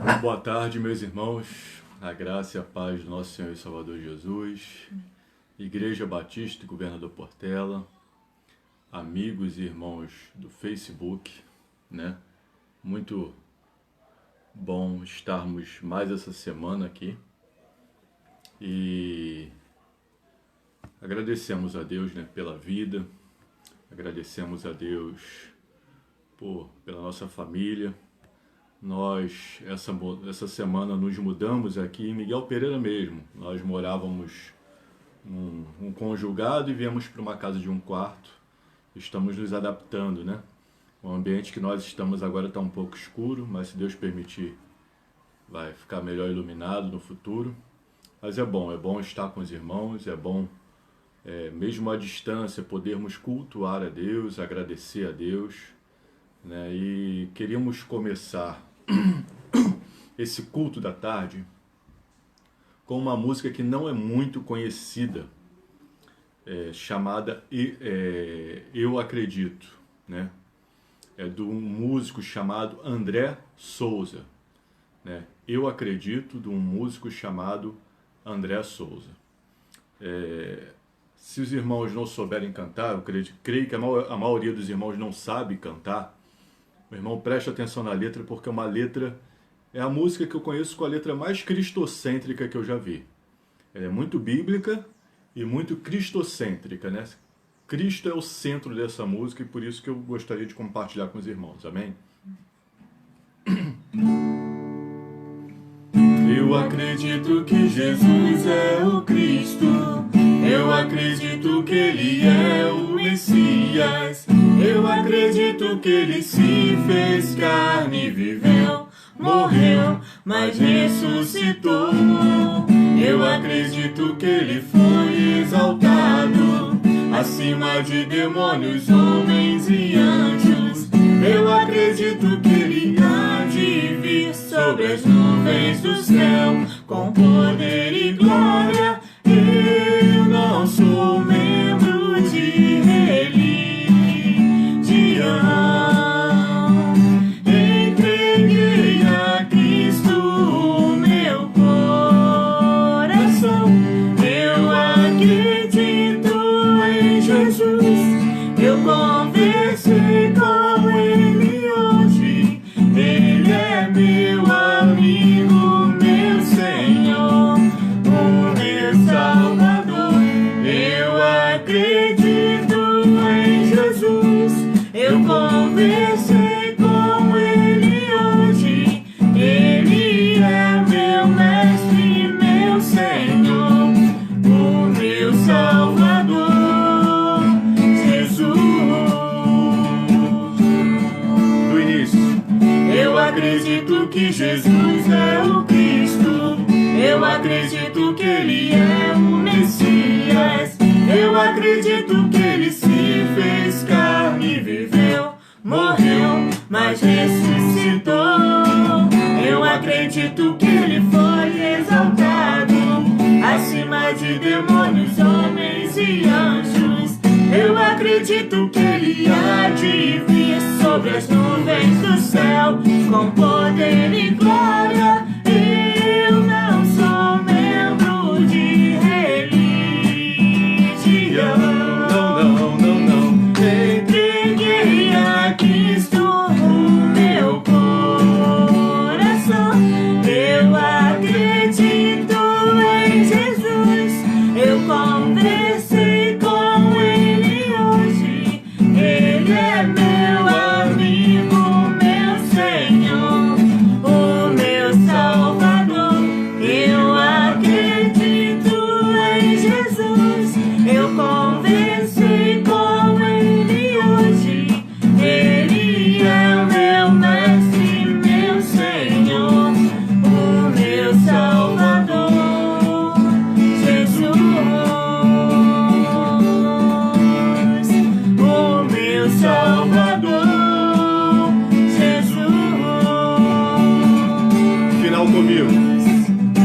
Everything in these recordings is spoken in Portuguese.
Boa tarde, meus irmãos, a graça e a paz do nosso Senhor e Salvador Jesus, Igreja Batista Governador Portela, amigos e irmãos do Facebook, né? Muito bom estarmos mais essa semana aqui e agradecemos a Deus, né, pela vida, agradecemos a Deus pela nossa família. Nós, essa semana, nos mudamos aqui em Miguel Pereira mesmo. Nós morávamos num conjugado e viemos para uma casa de um quarto. Estamos nos adaptando, né? O ambiente que nós estamos agora está um pouco escuro, mas se Deus permitir, vai ficar melhor iluminado no futuro. Mas é bom estar com os irmãos, é bom, mesmo à distância, podermos cultuar a Deus, agradecer a Deus, né? E queríamos começar esse culto da tarde com uma música que não é muito conhecida, chamada Eu Acredito, né? É de um músico chamado André Souza, né? Eu Acredito, de um músico chamado André Souza. Se os irmãos não souberem cantar, eu creio que a maioria dos irmãos não sabe cantar. Meu irmão, preste atenção na letra, porque uma letra é a música que eu conheço com a letra mais cristocêntrica que eu já vi. Ela é muito bíblica e muito cristocêntrica, né? Cristo é o centro dessa música e por isso que eu gostaria de compartilhar com os irmãos, amém? Eu acredito que Jesus é o Cristo, eu acredito que Ele é o Messias, eu acredito que Ele se fez carne, viveu, morreu, mas ressuscitou. Eu acredito que Ele foi exaltado, acima de demônios, homens e anjos. Eu acredito que Ele há de vir sobre as nuvens do céu, com poder e glória. Eu não sou membro de religião, entreguei a Cristo o meu coração. Eu acredito em Jesus, eu conversei com Ele hoje. Ele é meu amigo, meu Senhor, o meu Salvador. Eu acredito em Jesus, eu conversei com Ele hoje. Ele é meu mestre, meu Senhor, o meu Salvador, Jesus. Do início. Eu acredito que Jesus é o Cristo, eu acredito que Ele é o Messias, eu acredito que Ele se fez carne, viveu, morreu, mas ressuscitou. Eu acredito que Ele foi exaltado, acima de demônios, homens e anjos. Eu acredito que Ele há de vir sobre as nuvens do céu, com poder e glória. Eu não sou membro de religião. Não. Entreguei a Cristo o meu coração. Eu acredito em Jesus, eu conversei com Ele hoje. Ele é meu amigo, meu Senhor, o meu Salvador. Eu acredito em Jesus, eu conversei com Ele hoje. Ele é o meu mestre, meu Senhor, o meu Salvador, Jesus, o meu Salvador, Jesus. Final comigo. O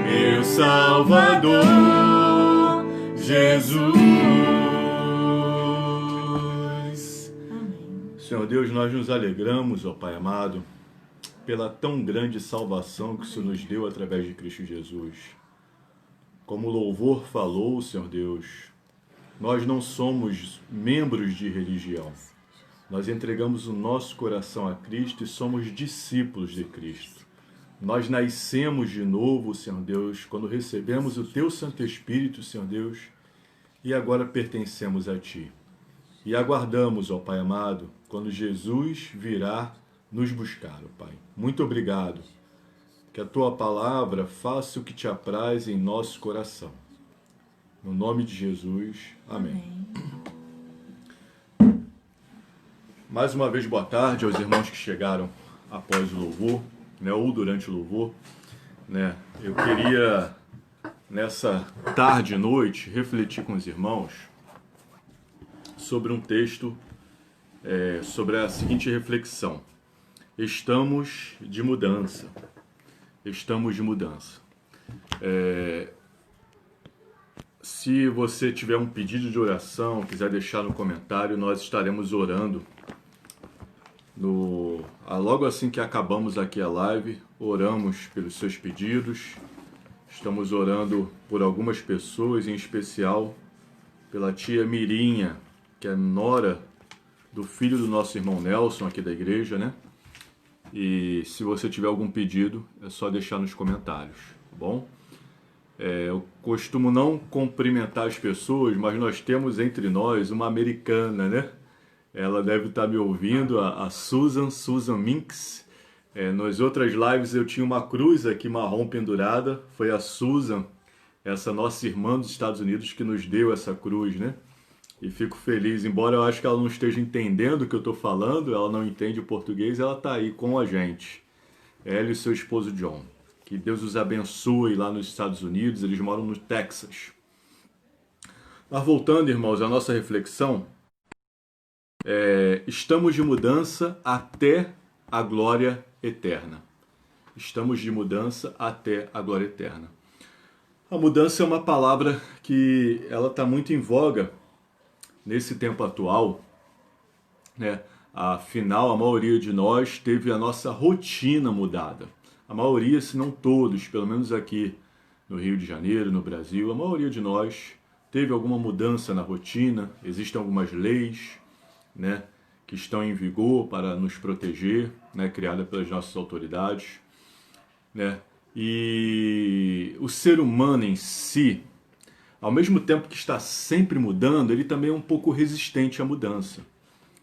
meu Salvador, Jesus. Amém. Senhor Deus, nós nos alegramos, ó Pai amado, pela tão grande salvação que o Senhor nos deu através de Cristo Jesus. Como o louvor falou, Senhor Deus, nós não somos membros de religião. Nós entregamos o nosso coração a Cristo e somos discípulos de Cristo. Nós nascemos de novo, Senhor Deus, quando recebemos o Teu Santo Espírito, Senhor Deus, e agora pertencemos a Ti. E aguardamos, ó Pai amado, quando Jesus virá nos buscar, ó Pai. Muito obrigado. Que a Tua palavra faça o que Te apraz em nosso coração. No nome de Jesus, amém. Mais uma vez, boa tarde aos irmãos que chegaram após o louvor, né, ou durante o louvor. Né. Eu queria, nessa tarde e noite, refletir com os irmãos sobre um texto, sobre a seguinte reflexão. Estamos de mudança. Estamos de mudança. Se você tiver um pedido de oração, quiser deixar no comentário, nós estaremos orando. Logo assim que acabamos aqui a live, oramos pelos seus pedidos. Estamos orando por algumas pessoas, em especial pela tia Mirinha, que é nora do filho do nosso irmão Nelson aqui da igreja, né? E se você tiver algum pedido, é só deixar nos comentários, tá bom? Eu costumo não cumprimentar as pessoas, mas nós temos entre nós uma americana, né? Ela deve estar me ouvindo, a Susan Minks. Nas outras lives eu tinha uma cruz aqui marrom pendurada. Foi a Susan, essa nossa irmã dos Estados Unidos, que nos deu essa cruz, né? E fico feliz, embora eu acho que ela não esteja entendendo o que eu estou falando, ela não entende o português, ela está aí com a gente. Ela e seu esposo John. Que Deus os abençoe lá nos Estados Unidos, eles moram no Texas. Mas voltando, irmãos, à nossa reflexão, estamos de mudança até a glória eterna. Estamos de mudança até a glória eterna. A mudança é uma palavra que ela está muito em voga nesse tempo atual, né? Afinal, a maioria de nós teve a nossa rotina mudada. A maioria, se não todos, pelo menos aqui no Rio de Janeiro, no Brasil, a maioria de nós teve alguma mudança na rotina. Existem algumas leis, né, que estão em vigor para nos proteger, né, criadas pelas nossas autoridades, né? E o ser humano em si, ao mesmo tempo que está sempre mudando, ele também é um pouco resistente à mudança.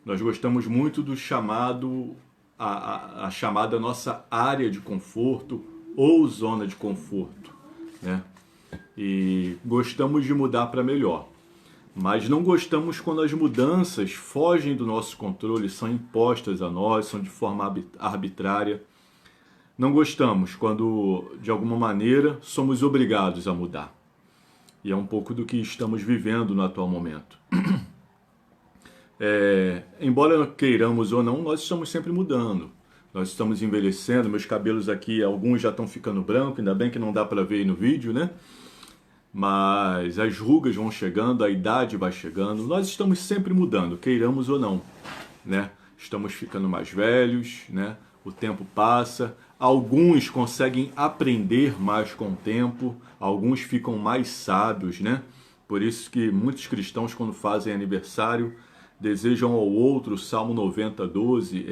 Nós gostamos muito do chamado, a chamada nossa área de conforto ou zona de conforto, né? E gostamos de mudar para melhor. Mas não gostamos quando as mudanças fogem do nosso controle, são impostas a nós, são de forma arbitrária. Não gostamos quando, de alguma maneira, somos obrigados a mudar. E é um pouco do que estamos vivendo no atual momento. Embora queiramos ou não, nós estamos sempre mudando. Nós estamos envelhecendo, meus cabelos aqui, alguns já estão ficando brancos, ainda bem que não dá para ver aí no vídeo, né? Mas as rugas vão chegando, a idade vai chegando, nós estamos sempre mudando, queiramos ou não, né? Estamos ficando mais velhos, né? O tempo passa, alguns conseguem aprender mais com o tempo, alguns ficam mais sábios, né? Por isso que muitos cristãos, quando fazem aniversário, desejam ao outro, Salmo 90, 12,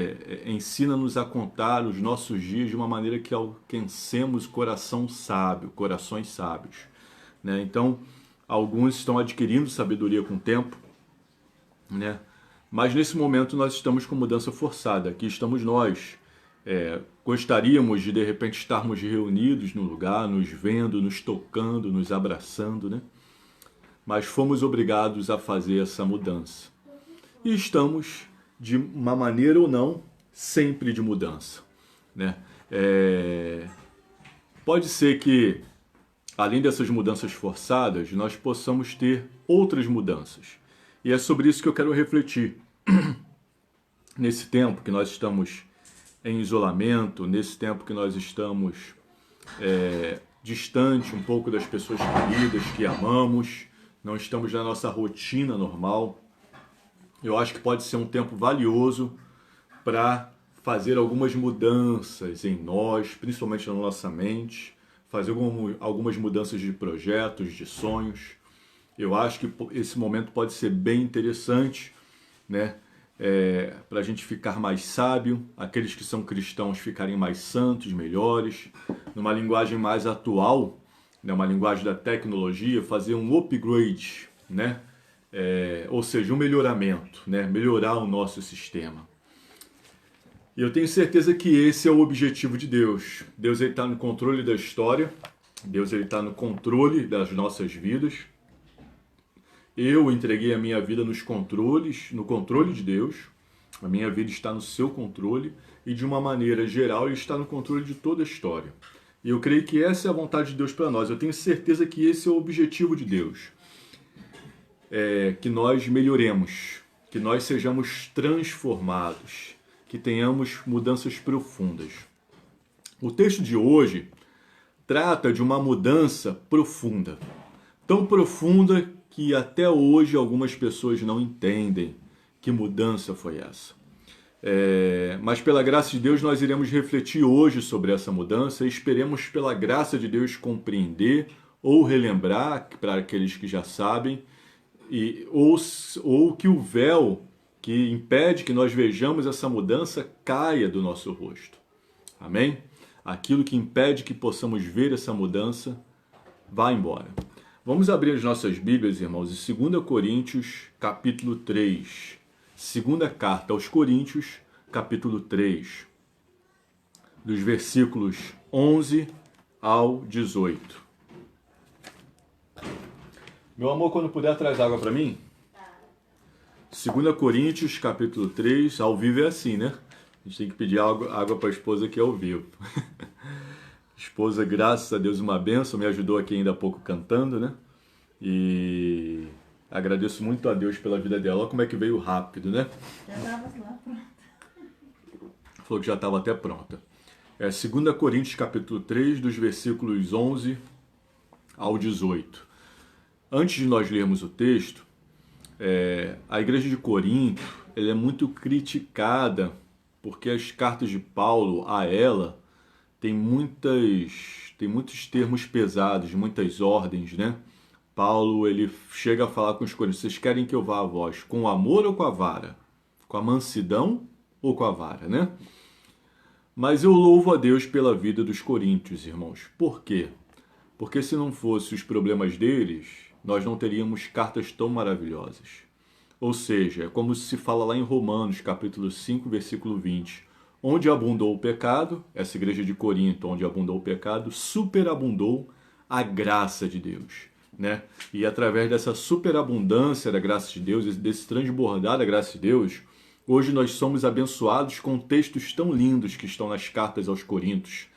ensina-nos a contar os nossos dias de uma maneira que alcancemos corações sábios. Né? Então, alguns estão adquirindo sabedoria com o tempo, né? Mas nesse momento nós estamos com mudança forçada. Aqui estamos nós. Gostaríamos de repente estarmos reunidos no lugar, nos vendo, nos tocando, nos abraçando, né? Mas fomos obrigados a fazer essa mudança. E estamos, de uma maneira ou não, sempre de mudança, né? Pode ser que, além dessas mudanças forçadas, nós possamos ter outras mudanças. E é sobre isso que eu quero refletir. Nesse tempo que nós estamos em isolamento, nesse tempo que nós estamos distante um pouco das pessoas queridas, que amamos, não estamos na nossa rotina normal, eu acho que pode ser um tempo valioso para fazer algumas mudanças em nós, principalmente na nossa mente, fazer algumas mudanças de projetos, de sonhos. Eu acho que esse momento pode ser bem interessante, né? Para a gente ficar mais sábio, aqueles que são cristãos ficarem mais santos, melhores, numa linguagem mais atual, né? Uma linguagem da tecnologia, fazer um upgrade, né? Ou seja, um melhoramento, né? Melhorar o nosso sistema. E eu tenho certeza que esse é o objetivo de Deus. Deus está no controle da história, Deus está no controle das nossas vidas. Eu entreguei a minha vida no controle de Deus. A minha vida está no seu controle e, de uma maneira geral, ele está no controle de toda a história. E eu creio que essa é a vontade de Deus para nós. Eu tenho certeza que esse é o objetivo de Deus. Que nós melhoremos, que nós sejamos transformados, que tenhamos mudanças profundas. O texto de hoje trata de uma mudança profunda. Tão profunda que até hoje algumas pessoas não entendem que mudança foi essa. Mas pela graça de Deus nós iremos refletir hoje sobre essa mudança e esperemos pela graça de Deus compreender ou relembrar para aqueles que já sabem, ou que o véu que impede que nós vejamos essa mudança caia do nosso rosto. Amém? Aquilo que impede que possamos ver essa mudança vá embora. Vamos abrir as nossas Bíblias, irmãos, em 2 Coríntios, capítulo 3. Segunda carta aos Coríntios, capítulo 3. Dos versículos 11 ao 18. Meu amor, quando puder, traz água para mim? 2 Coríntios, capítulo 3. Ao vivo é assim, né? A gente tem que pedir água para a esposa que é ao vivo. Esposa, graças a Deus, uma bênção, me ajudou aqui ainda há pouco cantando, né? E agradeço muito a Deus pela vida dela. Olha como é que veio rápido, né? Já estava lá pronta. Falou que já estava até pronta. 2 Coríntios, capítulo 3, dos versículos 11 ao 18. Antes de nós lermos o texto, a igreja de Corinto ela é muito criticada porque as cartas de Paulo a ela tem muitos termos pesados, muitas ordens, né? Paulo, ele chega a falar com os coríntios: vocês querem que eu vá a vós com o amor ou com a vara? Com a mansidão ou com a vara, né? Mas eu louvo a Deus pela vida dos coríntios, irmãos. Por quê? Porque se não fossem os problemas deles, nós não teríamos cartas tão maravilhosas. Ou seja, é como se fala lá em Romanos, capítulo 5, versículo 20. Onde abundou o pecado, essa igreja de Corinto, onde abundou o pecado, superabundou a graça de Deus, né? E através dessa superabundância da graça de Deus, desse transbordar da graça de Deus, hoje nós somos abençoados com textos tão lindos que estão nas cartas aos Coríntios.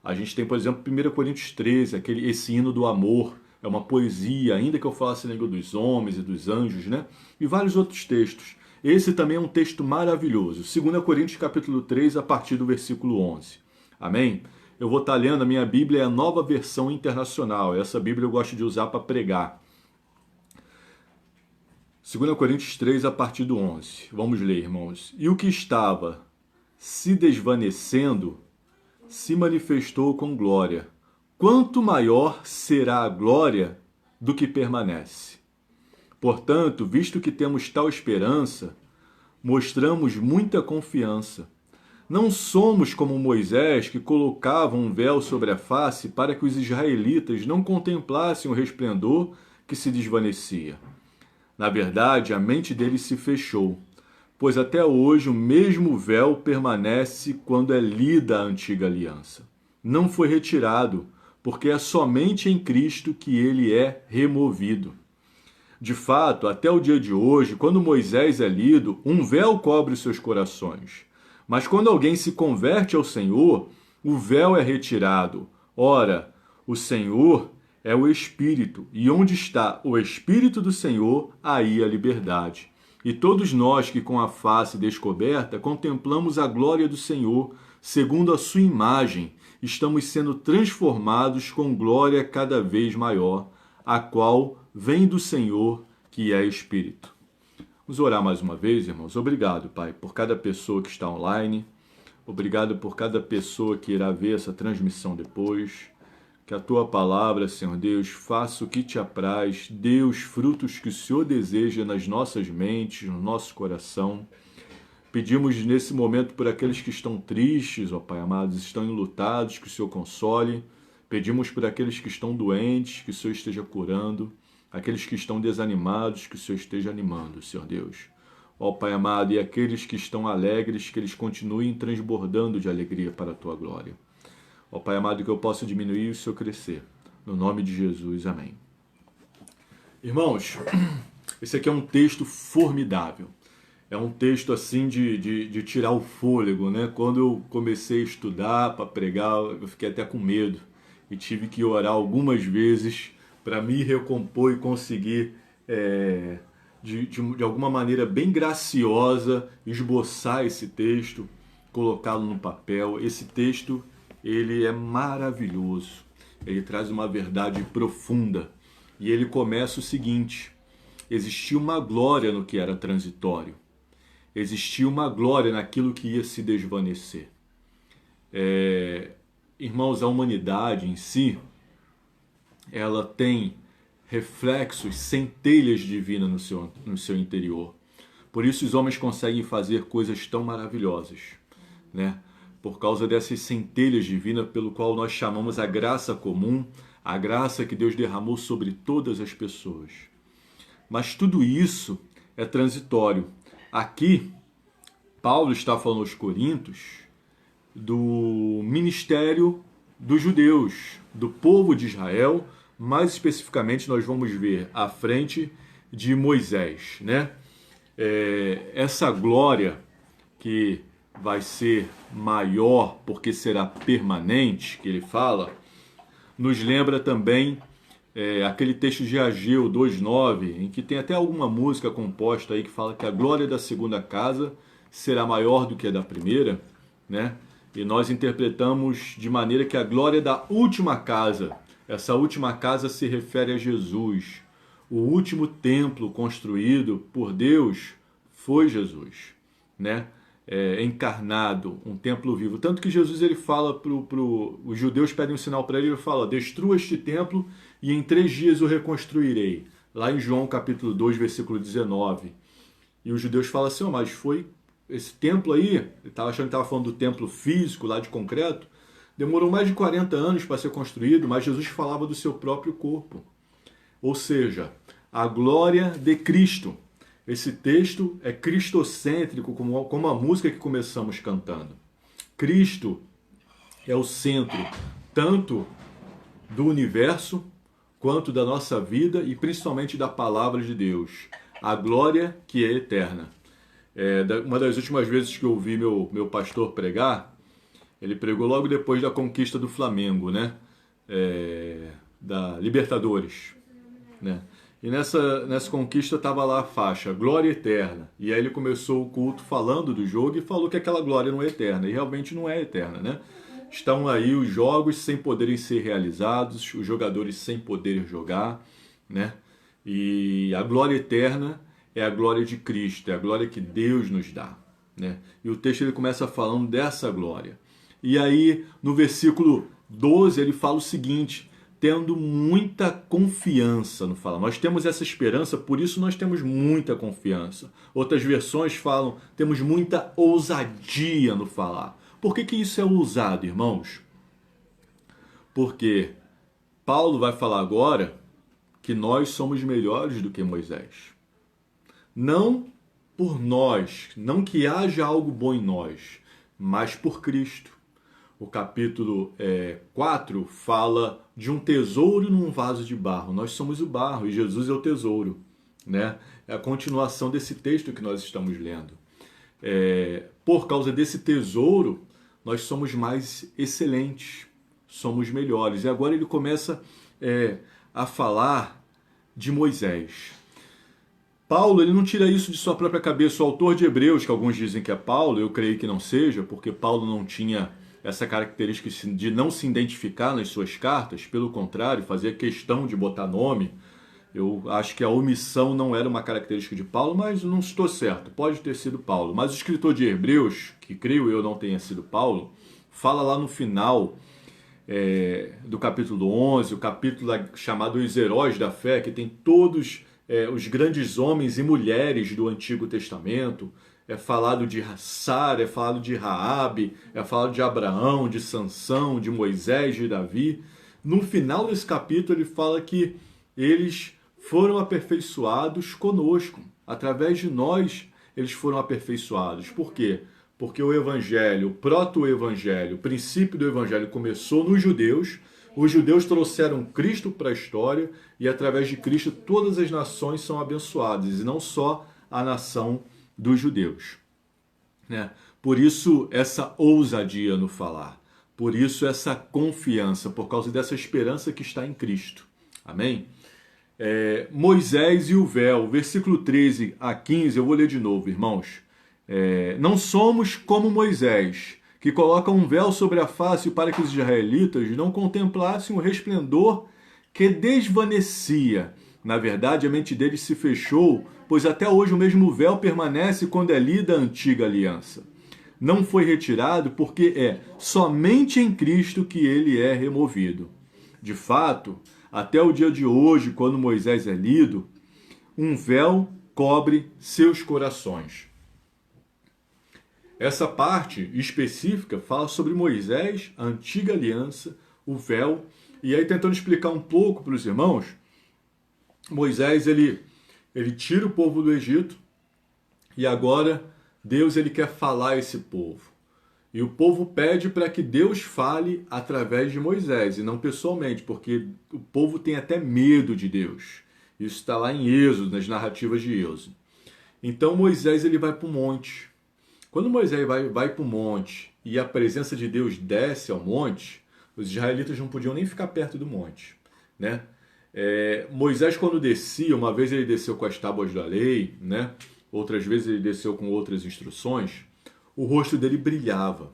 A gente tem, por exemplo, 1 Coríntios 13, esse hino do amor, é uma poesia, ainda que eu falasse a língua dos homens e dos anjos, né? E vários outros textos. Esse também é um texto maravilhoso. 2 Coríntios capítulo 3, a partir do versículo 11. Amém? Eu vou estar lendo, a minha Bíblia é a Nova Versão Internacional. Essa Bíblia eu gosto de usar para pregar. 2 Coríntios 3, a partir do 11. Vamos ler, irmãos. E o que estava se desvanecendo se manifestou com glória. Quanto maior será a glória do que permanece. Portanto, visto que temos tal esperança, mostramos muita confiança. Não somos como Moisés, que colocava um véu sobre a face para que os israelitas não contemplassem o resplendor que se desvanecia. Na verdade, a mente deles se fechou, pois até hoje o mesmo véu permanece quando é lida a antiga aliança. Não foi retirado, porque é somente em Cristo que ele é removido. De fato, até o dia de hoje, quando Moisés é lido, um véu cobre os seus corações. Mas quando alguém se converte ao Senhor, o véu é retirado. Ora, o Senhor é o Espírito, e onde está o Espírito do Senhor, aí a liberdade. E todos nós que com a face descoberta contemplamos a glória do Senhor, segundo a sua imagem, estamos sendo transformados com glória cada vez maior, a qual vem do Senhor, que é Espírito. Vamos orar mais uma vez, irmãos. Obrigado, Pai, por cada pessoa que está online. Obrigado por cada pessoa que irá ver essa transmissão depois. Que a tua palavra, Senhor Deus, faça o que te apraz, dê os frutos que o Senhor deseja nas nossas mentes, no nosso coração. Pedimos nesse momento por aqueles que estão tristes, ó Pai amado, estão enlutados, que o Senhor console. Pedimos por aqueles que estão doentes, que o Senhor esteja curando. Aqueles que estão desanimados, que o Senhor esteja animando, Senhor Deus. Ó Pai amado, e aqueles que estão alegres, que eles continuem transbordando de alegria para a tua glória. Ó Pai amado, que eu possa diminuir e o Senhor crescer. No nome de Jesus, amém. Irmãos, esse aqui é um texto formidável. É um texto assim de tirar o fôlego, né? Quando eu comecei a estudar para pregar, eu fiquei até com medo. E tive que orar algumas vezes para me recompor e conseguir, de alguma maneira bem graciosa, esboçar esse texto, colocá-lo no papel. Esse texto, ele é maravilhoso. Ele traz uma verdade profunda. E ele começa o seguinte: existia uma glória no que era transitório. Existia uma glória naquilo que ia se desvanecer. Irmãos, a humanidade em si, ela tem reflexos, centelhas divinas no seu interior. Por isso os homens conseguem fazer coisas tão maravilhosas, né? Por causa dessas centelhas divinas, pelo qual nós chamamos a graça comum, a graça que Deus derramou sobre todas as pessoas. Mas tudo isso é transitório. Aqui, Paulo está falando aos Coríntios do ministério dos judeus, do povo de Israel. Mais especificamente, nós vamos ver à frente de Moisés, né? Essa glória que vai ser maior porque será permanente, que ele fala, nos lembra também aquele texto de Ageu 2:9, em que tem até alguma música composta aí que fala que a glória da segunda casa será maior do que a da primeira, né? E nós interpretamos de maneira que a glória da última casa, essa última casa se refere a Jesus. O último templo construído por Deus foi Jesus, né? Encarnado, um templo vivo. Tanto que Jesus, ele fala os judeus pedem um sinal para ele, ele fala: destrua este templo e em 3 dias o reconstruirei. Lá em João capítulo 2, versículo 19. E os judeus falam assim: mas foi esse templo aí, ele estava achando que estava falando do templo físico lá de concreto, demorou mais de 40 anos para ser construído, mas Jesus falava do seu próprio corpo. Ou seja, a glória de Cristo. Esse texto é cristocêntrico, como a música que começamos cantando. Cristo é o centro tanto do universo quanto da nossa vida e principalmente da palavra de Deus. A glória que é eterna. Uma das últimas vezes que eu ouvi meu pastor pregar, ele pregou logo depois da conquista do Flamengo, né? Da Libertadores, né? E nessa conquista estava lá a faixa, glória eterna. E aí ele começou o culto falando do jogo e falou que aquela glória não é eterna. E realmente não é eterna, né? Estão aí os jogos sem poderem ser realizados, os jogadores sem poder jogar, né? E a glória eterna é a glória de Cristo, é a glória que Deus nos dá, né? E o texto ele começa falando dessa glória. E aí, no versículo 12, ele fala o seguinte: tendo muita confiança no falar. Nós temos essa esperança, por isso nós temos muita confiança. Outras versões falam, temos muita ousadia no falar. Por que isso é ousado, irmãos? Porque Paulo vai falar agora que nós somos melhores do que Moisés. Não por nós, não que haja algo bom em nós, mas por Cristo. O capítulo 4 fala de um tesouro num vaso de barro. Nós somos o barro e Jesus é o tesouro, né? É a continuação desse texto que nós estamos lendo. Por causa desse tesouro, nós somos mais excelentes, somos melhores. E agora ele começa a falar de Moisés. Paulo, ele não tira isso de sua própria cabeça. O autor de Hebreus, que alguns dizem que é Paulo, eu creio que não seja, porque Paulo não tinha essa característica de não se identificar nas suas cartas, pelo contrário, fazia questão de botar nome, Eu acho que a omissão não era uma característica de Paulo, mas não estou certo, pode ter sido Paulo. Mas o escritor de Hebreus, que creio eu não tenha sido Paulo, fala lá no final do capítulo 11, o capítulo chamado Os Heróis da Fé, que tem todos os grandes homens e mulheres do Antigo Testamento. É falado de Sara, é falado de Raabe, é falado de Abraão, de Sansão, de Moisés, de Davi. No final desse capítulo ele fala que eles foram aperfeiçoados conosco. Através de nós eles foram aperfeiçoados. Por quê? Porque o evangelho, o proto-evangelho, o princípio do evangelho começou nos judeus. Os judeus trouxeram Cristo para a história e através de Cristo todas as nações são abençoadas, e não só a nação dos judeus. Né? Por isso essa ousadia no falar. Por isso essa confiança, por causa dessa esperança que está em Cristo. Amém? Moisés e o véu, versículo 13 a 15, eu vou ler de novo, irmãos. Não somos como Moisés, que coloca um véu sobre a face para que os israelitas não contemplassem o resplendor que desvanecia. Na verdade, a mente deles se fechou, pois até hoje o mesmo véu permanece quando é lida a antiga aliança. Não foi retirado porque é somente em Cristo que ele é removido. De fato, até o dia de hoje, quando Moisés é lido, um véu cobre seus corações. Essa parte específica fala sobre Moisés, a antiga aliança, o véu. E aí, tentando explicar um pouco para os irmãos, Moisés ele tira o povo do Egito e agora Deus ele quer falar a esse povo. E o povo pede para que Deus fale através de Moisés e não pessoalmente, porque o povo tem até medo de Deus. Isso está lá em Êxodo, nas narrativas de Êxodo. Então Moisés ele vai para o monte. Quando Moisés vai para o monte e a presença de Deus desce ao monte, os israelitas não podiam nem ficar perto do monte. Né? Moisés, quando descia, uma vez ele desceu com as tábuas da lei, né? Outras vezes ele desceu com outras instruções, o rosto dele brilhava.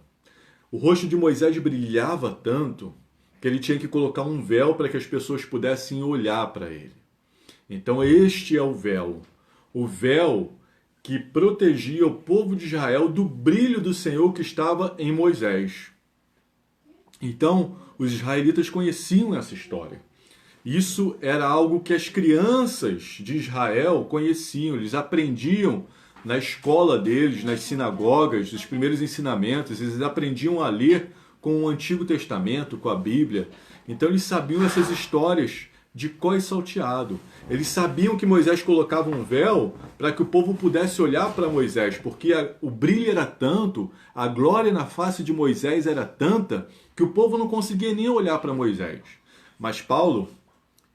O rosto de Moisés brilhava tanto que ele tinha que colocar um véu para que as pessoas pudessem olhar para ele. Então este é o véu que protegia o povo de Israel do brilho do Senhor que estava em Moisés. Então, os israelitas conheciam essa história. Isso era algo que as crianças de Israel conheciam, eles aprendiam na escola deles, nas sinagogas, os primeiros ensinamentos, eles aprendiam a ler com o Antigo Testamento, com a Bíblia. Então eles sabiam essas histórias de cor e salteado. Eles sabiam que Moisés colocava um véu para que o povo pudesse olhar para Moisés, porque o brilho era tanto, a glória na face de Moisés era tanta, que o povo não conseguia nem olhar para Moisés. Mas Paulo,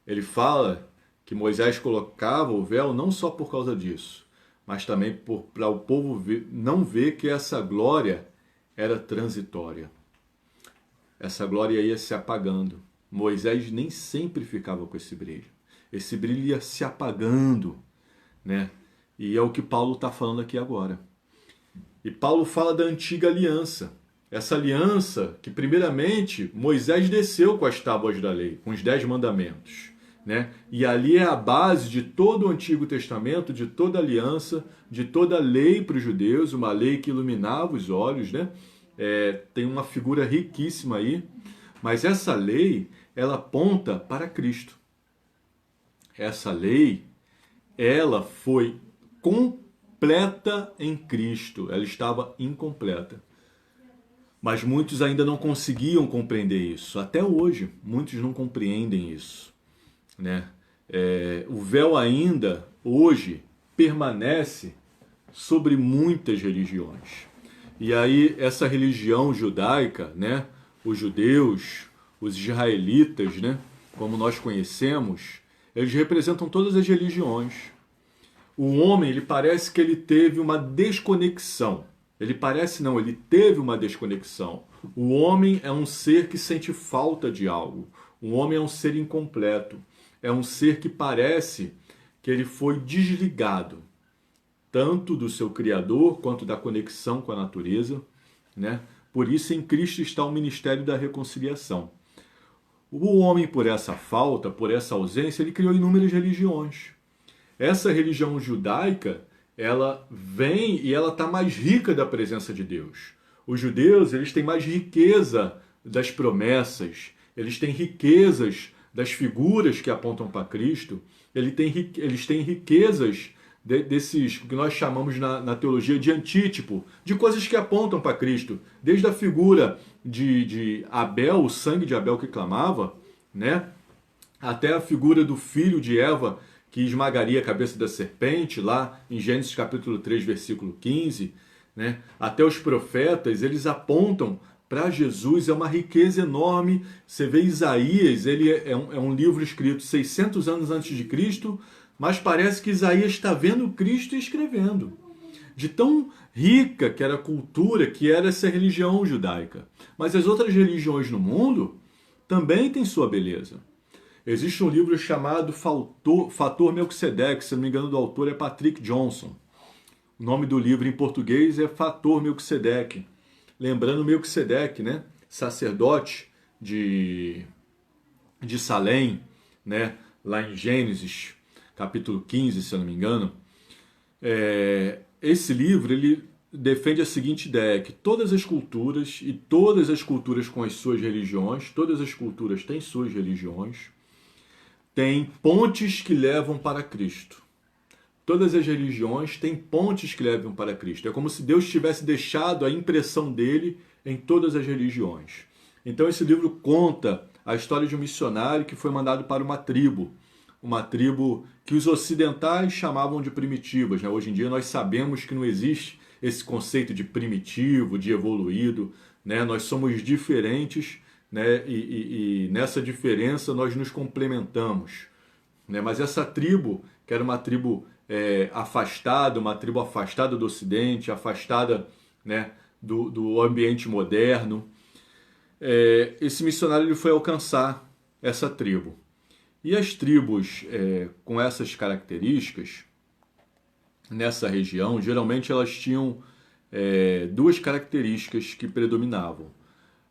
ele fala que Moisés colocava o véu não só por causa disso, mas também para o povo não ver que essa glória era transitória. Essa glória ia se apagando. Moisés nem sempre ficava com esse brilho. Esse brilho ia se apagando, né? E é o que Paulo está falando aqui agora. E Paulo fala da antiga aliança. Essa aliança que, primeiramente, Moisés desceu com as tábuas da lei, com os 10 mandamentos. Né? E ali é a base de todo o Antigo Testamento, de toda a aliança, de toda a lei para os judeus, uma lei que iluminava os olhos. Né? Tem uma figura riquíssima aí. Mas essa lei, ela aponta para Cristo. Essa lei, ela foi completa em Cristo. Ela estava incompleta. Mas muitos ainda não conseguiam compreender isso. Até hoje, muitos não compreendem isso. Né? O véu ainda, hoje, permanece sobre muitas religiões. E aí, essa religião judaica, né? Os judeus, os israelitas, né? Como nós conhecemos, eles representam todas as religiões. O homem, ele parece que ele teve uma desconexão. Ele teve uma desconexão. O homem é um ser que sente falta de algo. O homem é um ser incompleto. É um ser que parece que ele foi desligado, tanto do seu Criador quanto da conexão com a natureza. Né? Por isso, em Cristo está o ministério da reconciliação. O homem, por essa falta, por essa ausência, ele criou inúmeras religiões. Essa religião judaica, ela vem e ela está mais rica da presença de Deus. Os judeus, eles têm mais riqueza das promessas, eles têm riquezas das figuras que apontam para Cristo, eles têm riquezas desses que nós chamamos na teologia de antítipo, de coisas que apontam para Cristo, desde a figura de Abel, o sangue de Abel que clamava, né? Até a figura do filho de Eva que esmagaria a cabeça da serpente, lá em Gênesis capítulo 3, versículo 15, né? Até os profetas, eles apontam para Jesus, é uma riqueza enorme. Você vê Isaías, ele é um livro escrito 600 anos antes de Cristo, mas parece que Isaías está vendo Cristo e escrevendo. De tão rica que era a cultura, que era essa religião judaica. Mas as outras religiões no mundo também têm sua beleza. Existe um livro chamado Fator Melquisedeque, se não me engano do autor é Patrick Johnson. O nome do livro em português é Fator Melquisedeque. Lembrando Melquisedeque, né? Sacerdote de Salém, né? Lá em Gênesis, capítulo 15, se eu não me engano. Esse livro, ele defende a seguinte ideia, que todas as culturas, e todas as culturas com as suas religiões, todas as culturas têm suas religiões, têm pontes que levam para Cristo. Todas as religiões têm pontes que levam para Cristo. É como se Deus tivesse deixado a impressão dele em todas as religiões. Então esse livro conta a história de um missionário que foi mandado para uma tribo que os ocidentais chamavam de primitivas, né? Hoje em dia nós sabemos que não existe esse conceito de primitivo, de evoluído, né? Nós somos diferentes, né? E nessa diferença nós nos complementamos, né? Mas essa tribo, que era uma tribo afastada, uma tribo afastada do Ocidente, afastada, né, do ambiente moderno, esse missionário ele foi alcançar essa tribo. E as tribos com essas características, nessa região, geralmente elas tinham duas características que predominavam.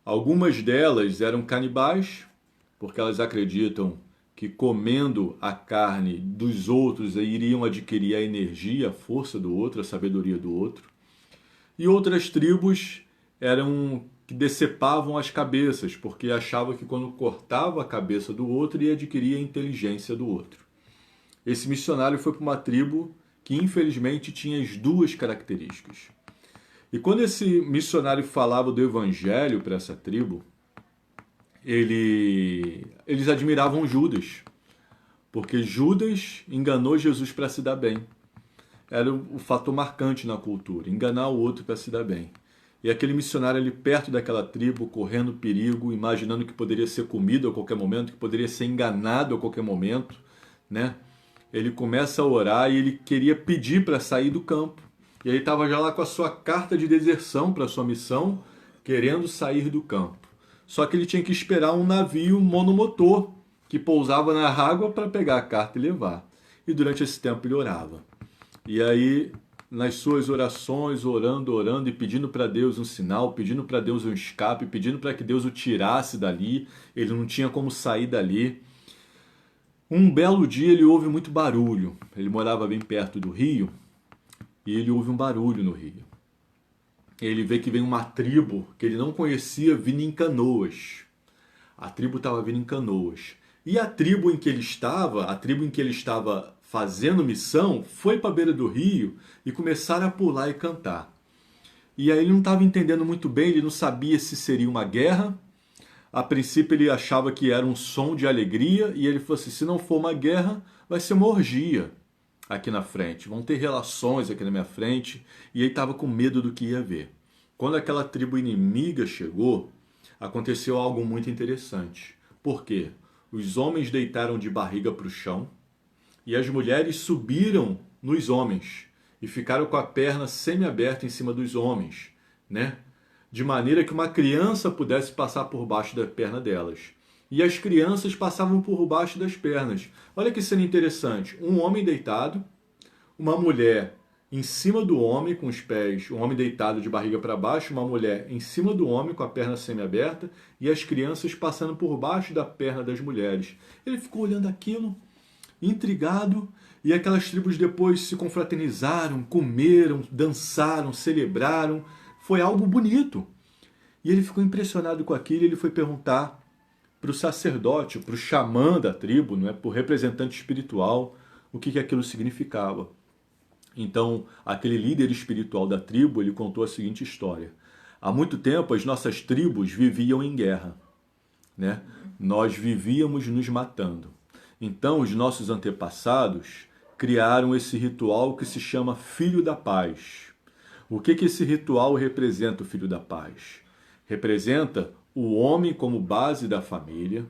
Algumas delas eram canibais, porque elas acreditam que comendo a carne dos outros iriam adquirir a energia, a força do outro, a sabedoria do outro. E outras tribos eram que decepavam as cabeças, porque achavam que quando cortava a cabeça do outro ia adquirir a inteligência do outro. Esse missionário foi para uma tribo que infelizmente tinha as duas características. E quando esse missionário falava do evangelho para essa tribo, eles admiravam Judas, porque Judas enganou Jesus para se dar bem. Era o fator marcante na cultura, enganar o outro para se dar bem. E aquele missionário ali perto daquela tribo, correndo perigo, imaginando que poderia ser comido a qualquer momento, que poderia ser enganado a qualquer momento, né? Ele começa a orar e ele queria pedir para sair do campo. E ele estava já lá com a sua carta de deserção para a sua missão, querendo sair do campo. Só que ele tinha que esperar um navio monomotor que pousava na água para pegar a carta e levar. E durante esse tempo ele orava. E aí, nas suas orações, orando e pedindo para Deus um sinal, pedindo para Deus um escape, pedindo para que Deus o tirasse dali, ele não tinha como sair dali. Um belo dia ele ouve muito barulho. Ele morava bem perto do rio e ele ouve um barulho no rio. Ele vê que vem uma tribo que ele não conhecia vindo em canoas. A tribo estava vindo em canoas. E a tribo em que ele estava fazendo missão, foi para a beira do rio e começaram a pular e cantar. E aí ele não estava entendendo muito bem, ele não sabia se seria uma guerra. A princípio ele achava que era um som de alegria e ele falou assim, se não for uma guerra, vai ser uma orgia aqui na frente, vão ter relações aqui na minha frente, e ele estava com medo do que ia ver. Quando aquela tribo inimiga chegou, aconteceu algo muito interessante. Por quê? Os homens deitaram de barriga para o chão, e as mulheres subiram nos homens, e ficaram com a perna semi-aberta em cima dos homens, né? De maneira que uma criança pudesse passar por baixo da perna delas. E as crianças passavam por baixo das pernas. Olha que cena interessante. Um homem deitado, uma mulher em cima do homem com os pés, o homem deitado de barriga para baixo, uma mulher em cima do homem com a perna semiaberta e as crianças passando por baixo da perna das mulheres. Ele ficou olhando aquilo, intrigado, e aquelas tribos depois se confraternizaram, comeram, dançaram, celebraram. Foi algo bonito. E ele ficou impressionado com aquilo e ele foi perguntar para o sacerdote, para o xamã da tribo, não é, para o representante espiritual, o que aquilo significava. Então, aquele líder espiritual da tribo, ele contou a seguinte história. Há muito tempo, as nossas tribos viviam em guerra, né? Nós vivíamos nos matando. Então, os nossos antepassados criaram esse ritual que se chama Filho da Paz. O que esse ritual representa, o Filho da Paz? Representa o homem como base da família,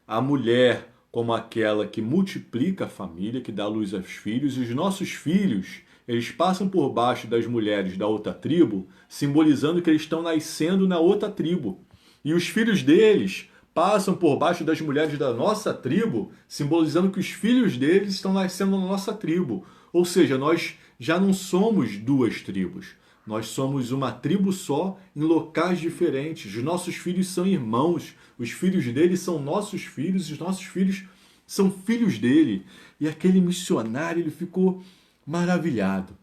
a mulher como aquela que multiplica a família, que dá luz aos filhos, e os nossos filhos, eles passam por baixo das mulheres da outra tribo, simbolizando que eles estão nascendo na outra tribo. E os filhos deles passam por baixo das mulheres da nossa tribo, simbolizando que os filhos deles estão nascendo na nossa tribo. Ou seja, nós já não somos duas tribos. Nós somos uma tribo só em locais diferentes. Os nossos filhos são irmãos. Os filhos dele são nossos filhos. Os nossos filhos são filhos dele. E aquele missionário, ele ficou maravilhado,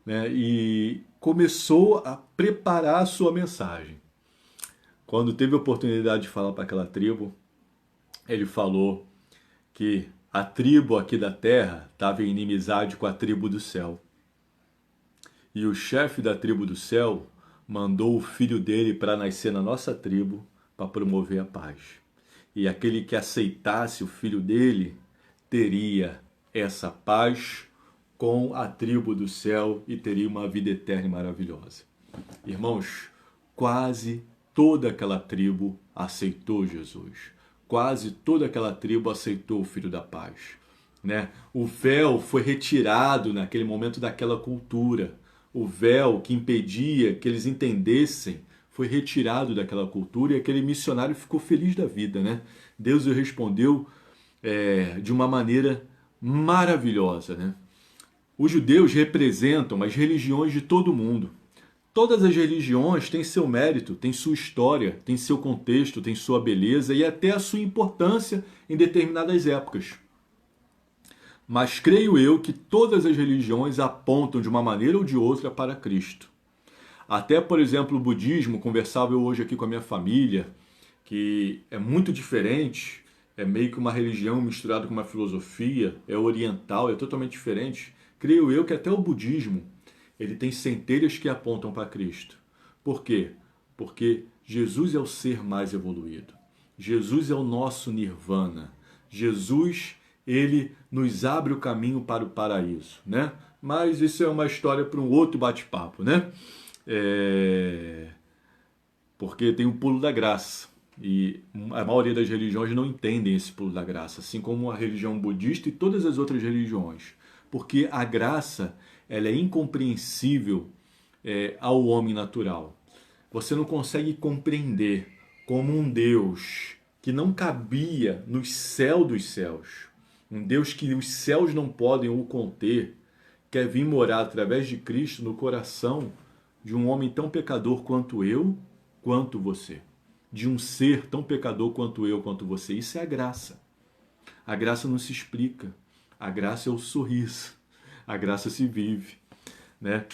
né? E começou a preparar a sua mensagem. Quando teve a oportunidade de falar para aquela tribo, ele falou que a tribo aqui da terra estava em inimizade com a tribo do céu. E o chefe da tribo do céu mandou o filho dele para nascer na nossa tribo para promover a paz. E aquele que aceitasse o filho dele teria essa paz com a tribo do céu e teria uma vida eterna e maravilhosa. Irmãos, quase toda aquela tribo aceitou Jesus. Quase toda aquela tribo aceitou o Filho da Paz, né? O véu foi retirado naquele momento daquela cultura. O véu que impedia que eles entendessem foi retirado daquela cultura e aquele missionário ficou feliz da vida, né? Deus o respondeu de uma maneira maravilhosa, né? Os judeus representam as religiões de todo o mundo. Todas as religiões têm seu mérito, têm sua história, têm seu contexto, têm sua beleza e até a sua importância em determinadas épocas. Mas creio eu que todas as religiões apontam de uma maneira ou de outra para Cristo. Até, por exemplo, o budismo, conversava eu hoje aqui com a minha família, que é muito diferente, é meio que uma religião misturada com uma filosofia, é oriental, é totalmente diferente. Creio eu que até o budismo, ele tem centelhas que apontam para Cristo. Por quê? Porque Jesus é o ser mais evoluído. Jesus é o nosso nirvana. Jesus, ele nos abre o caminho para o paraíso, né? Mas isso é uma história para um outro bate-papo, né? Porque tem o pulo da graça. E a maioria das religiões não entendem esse pulo da graça, assim como a religião budista e todas as outras religiões. Porque a graça, ela é incompreensível ao homem natural. Você não consegue compreender como um Deus que não cabia no céu dos céus, um Deus que os céus não podem o conter, quer vir morar através de Cristo no coração de um homem tão pecador quanto eu, quanto você. De um ser tão pecador quanto eu, quanto você. Isso é a graça. A graça não se explica. A graça é o sorriso. A graça se vive, né?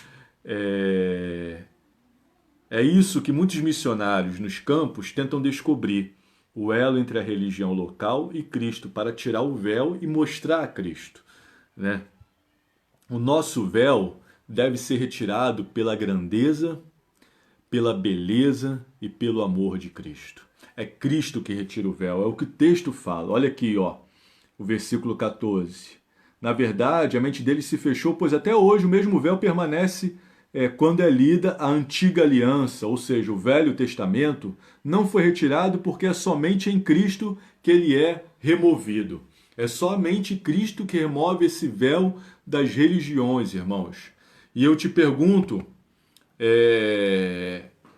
É isso que muitos missionários nos campos tentam descobrir. O elo entre a religião local e Cristo, para tirar o véu e mostrar a Cristo, né? O nosso véu deve ser retirado pela grandeza, pela beleza e pelo amor de Cristo. É Cristo que retira o véu, é o que o texto fala. Olha aqui, ó, o versículo 14. Na verdade, a mente dele se fechou, pois até hoje o mesmo véu permanece quando é lida a antiga aliança, ou seja, o Velho Testamento, não foi retirado porque é somente em Cristo que ele é removido. É somente Cristo que remove esse véu das religiões, irmãos. E eu te pergunto,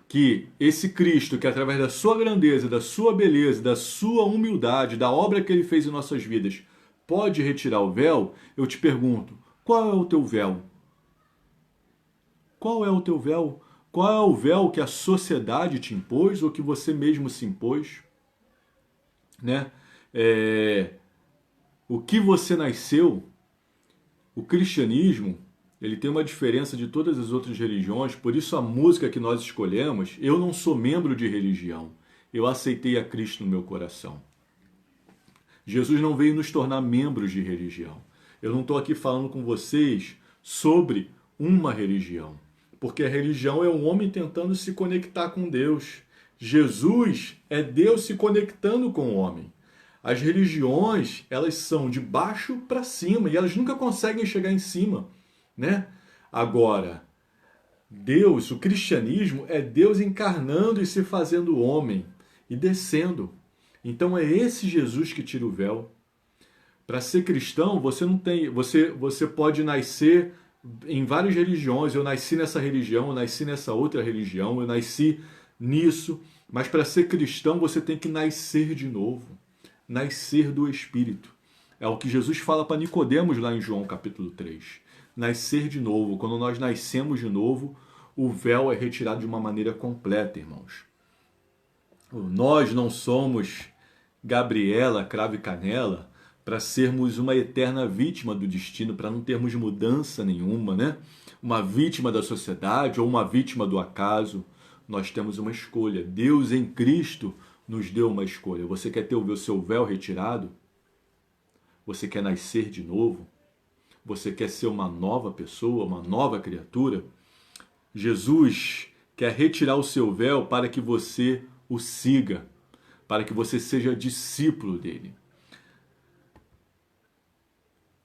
que esse Cristo, que através da sua grandeza, da sua beleza, da sua humildade, da obra que ele fez em nossas vidas, pode retirar o véu? Eu te pergunto, qual é o teu véu? Qual é o teu véu? Qual é o véu que a sociedade te impôs ou que você mesmo se impôs? Né? O que você nasceu, o cristianismo, ele tem uma diferença de todas as outras religiões, por isso a música que nós escolhemos, eu não sou membro de religião, eu aceitei a Cristo no meu coração. Jesus não veio nos tornar membros de religião. Eu não estou aqui falando com vocês sobre uma religião, porque a religião é um homem tentando se conectar com Deus. Jesus é Deus se conectando com o homem. As religiões, elas são de baixo para cima e elas nunca conseguem chegar em cima, né? Agora, Deus, o cristianismo é Deus encarnando e se fazendo homem e descendo. Então é esse Jesus que tira o véu. Para ser cristão, você não tem, você pode nascer em várias religiões. Eu nasci nessa religião, eu nasci nessa outra religião, eu nasci nisso, mas para ser cristão você tem que nascer de novo, nascer do Espírito. É o que Jesus fala para Nicodemos lá em João capítulo 3. Nascer de novo. Quando nós nascemos de novo, o véu é retirado de uma maneira completa, irmãos. Nós não somos Gabriela, cravo e canela, para sermos uma eterna vítima do destino, para não termos mudança nenhuma, né? Uma vítima da sociedade ou uma vítima do acaso. Nós temos uma escolha. Deus em Cristo nos deu uma escolha. Você quer ter o seu véu retirado? Você quer nascer de novo? Você quer ser uma nova pessoa, uma nova criatura? Jesus quer retirar o seu véu para que você o siga, para que você seja discípulo dele.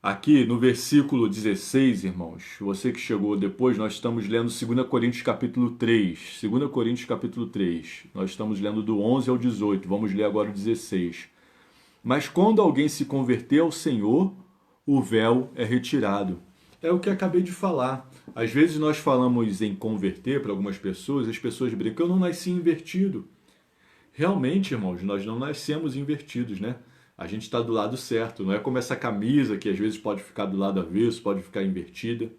Aqui no versículo 16, irmãos, você que chegou depois, nós estamos lendo 2 Coríntios capítulo 3. 2 Coríntios capítulo 3. Nós estamos lendo do 11 ao 18. Vamos ler agora o 16. Mas quando alguém se converter ao Senhor, o véu é retirado. É o que acabei de falar. Às vezes nós falamos em converter para algumas pessoas, as pessoas brincam, eu não nasci invertido. Realmente, irmãos, nós não nascemos invertidos, né? A gente está do lado certo. Não é como essa camisa que às vezes pode ficar do lado avesso, pode ficar invertida.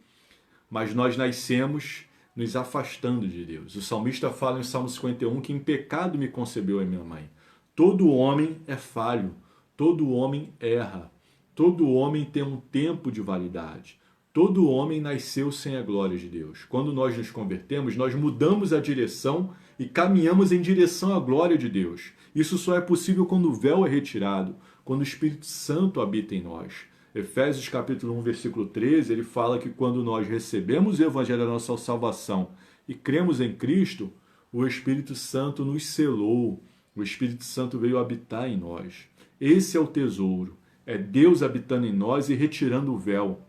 Mas nós nascemos nos afastando de Deus. O salmista fala em Salmo 51 que em pecado me concebeu a minha mãe. Todo homem é falho. Todo homem erra. Todo homem tem um tempo de validade. Todo homem nasceu sem a glória de Deus. Quando nós nos convertemos, nós mudamos a direção e caminhamos em direção à glória de Deus. Isso só é possível quando o véu é retirado, quando o Espírito Santo habita em nós. Efésios capítulo 1, versículo 13, ele fala que quando nós recebemos o Evangelho da nossa salvação e cremos em Cristo, o Espírito Santo nos selou, o Espírito Santo veio habitar em nós. Esse é o tesouro, é Deus habitando em nós e retirando o véu,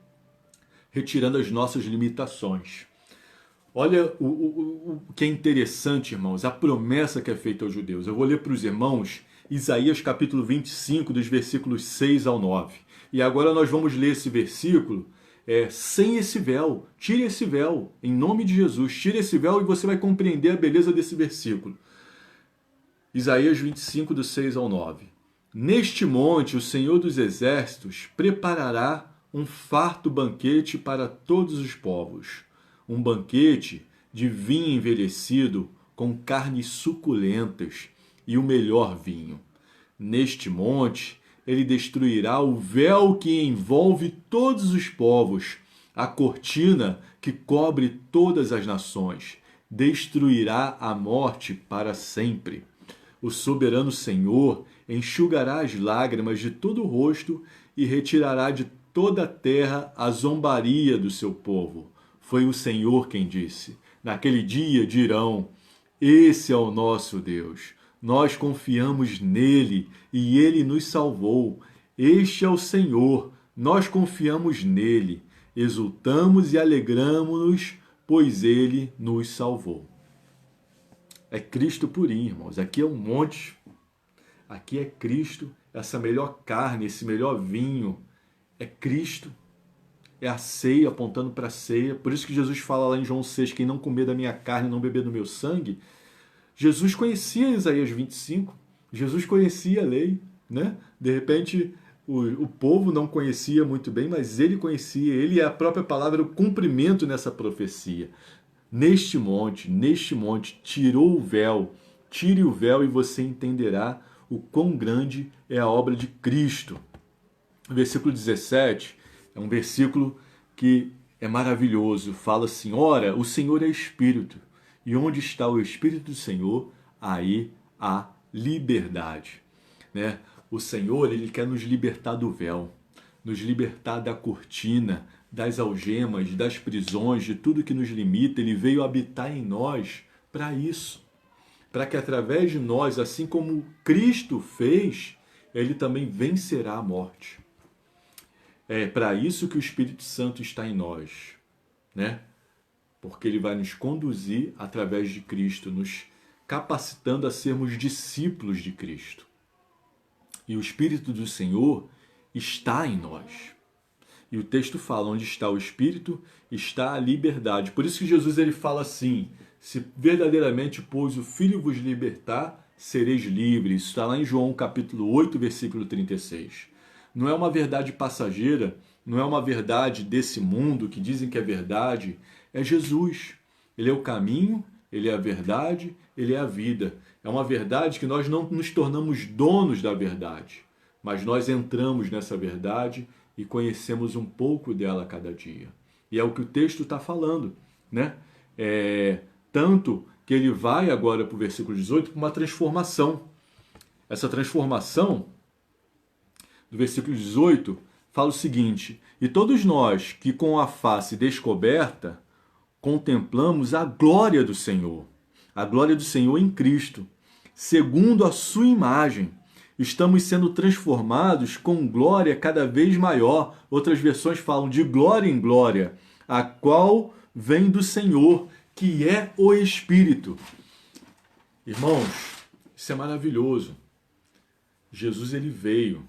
retirando as nossas limitações. Olha o que é interessante, irmãos, a promessa que é feita aos judeus. Eu vou ler para os irmãos Isaías capítulo 25, dos versículos 6 ao 9. E agora nós vamos ler esse versículo sem esse véu. Tire esse véu, em nome de Jesus. Tire esse véu e você vai compreender a beleza desse versículo. Isaías 25, do 6 ao 9. Neste monte o Senhor dos Exércitos preparará um farto banquete para todos os povos. Um banquete de vinho envelhecido com carnes suculentas e o melhor vinho. Neste monte ele destruirá o véu que envolve todos os povos, a cortina que cobre todas as nações. Destruirá a morte para sempre. O soberano Senhor enxugará as lágrimas de todo o rosto e retirará de toda a terra a zombaria do seu povo. Foi o Senhor quem disse. Naquele dia dirão, esse é o nosso Deus. Nós confiamos nele e ele nos salvou. Este é o Senhor. Nós confiamos nele. Exultamos e alegramo-nos, pois ele nos salvou. É Cristo purinho, irmãos. Aqui é um monte. Aqui é Cristo, essa melhor carne, esse melhor vinho. É Cristo. É a ceia, apontando para a ceia. Por isso que Jesus fala lá em João 6, quem não comer da minha carne e não beber do meu sangue. Jesus conhecia Isaías 25. Jesus conhecia a lei, né? De repente, o povo não conhecia muito bem, mas ele conhecia. Ele é a própria palavra, o cumprimento nessa profecia. neste monte, tirou o véu. Tire o véu e você entenderá o quão grande é a obra de Cristo. O versículo 17 é um versículo que é maravilhoso. Fala assim: ora, o Senhor é Espírito, e onde está o Espírito do Senhor, aí há liberdade. Né? O Senhor, Ele quer nos libertar do véu, nos libertar da cortina, das algemas, das prisões, de tudo que nos limita. Ele veio habitar em nós para isso, para que através de nós, assim como Cristo fez, Ele também vencerá a morte. É para isso que o Espírito Santo está em nós, né? Porque ele vai nos conduzir através de Cristo, nos capacitando a sermos discípulos de Cristo. E o Espírito do Senhor está em nós. E o texto fala: onde está o Espírito, está a liberdade. Por isso que Jesus ele fala assim: se verdadeiramente, pois, o Filho vos libertar, sereis livres. Isso está lá em João capítulo 8, versículo 36. Não é uma verdade passageira, não é uma verdade desse mundo que dizem que é verdade. É Jesus. Ele é o caminho, Ele é a verdade, Ele é a vida. É uma verdade que nós não nos tornamos donos da verdade, mas nós entramos nessa verdade e conhecemos um pouco dela a cada dia. E é o que o texto está falando, né? Tanto que ele vai agora para o versículo 18 para uma transformação. Essa transformação, do versículo 18, fala o seguinte: e todos nós que com a face descoberta contemplamos a glória do Senhor em Cristo, segundo a sua imagem, estamos sendo transformados com glória cada vez maior. Outras versões falam de glória em glória, a qual vem do Senhor, que é o Espírito. Irmãos, isso é maravilhoso. Jesus ele veio